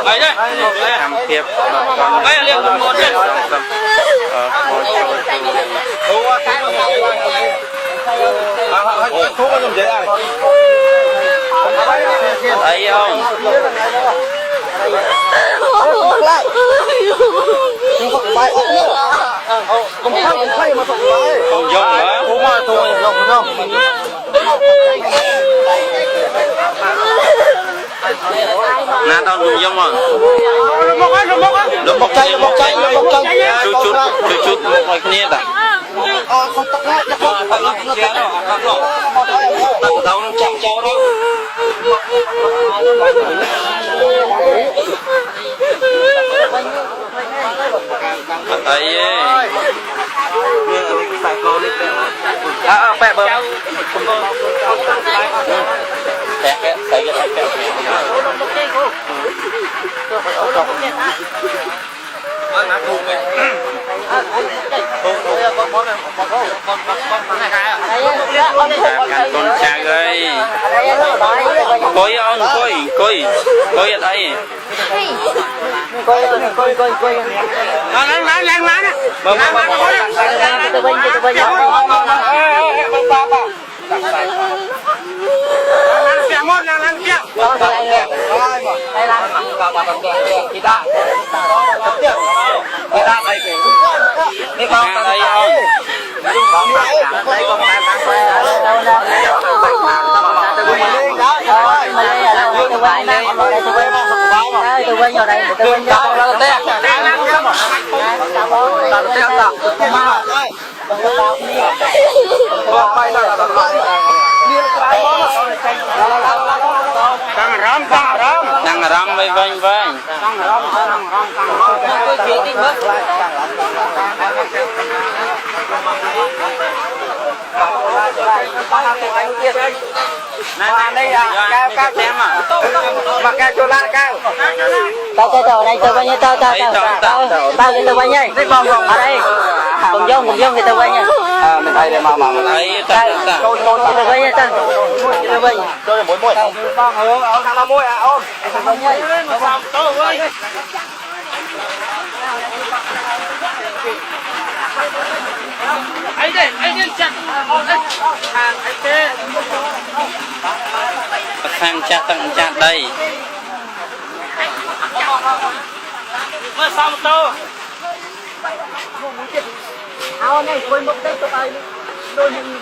vậy đấy tham thiệp đây là liệu một đấy thuốc có dùng dễ ai thấy không không dùng nữa thuốc mà thuốc dùng không nè tao dùng dùng rồi một cây chút một cái kia đã tao nó chạm cho đâu thấy bẹ bơm Cảnh con cha gây coi ông coi ở đây Coi. Lăn. Từ bên. đang rắm với vinh này đây là cao xem à mà cao cho la cao Tao đây từ bao nhiêu tao cái từ bao nhiêu ở đây cùng vô cái từ bao nhiêu mình thấy đây mà thấy tôi từ bao nhiêu tao từ bao nhiêu tôi mỗi ở thằng nào mỗi à ôm anh đi chặt hàng chặt tận chặt đây mới xong tô áo này quên một cái tụi ai đôi mình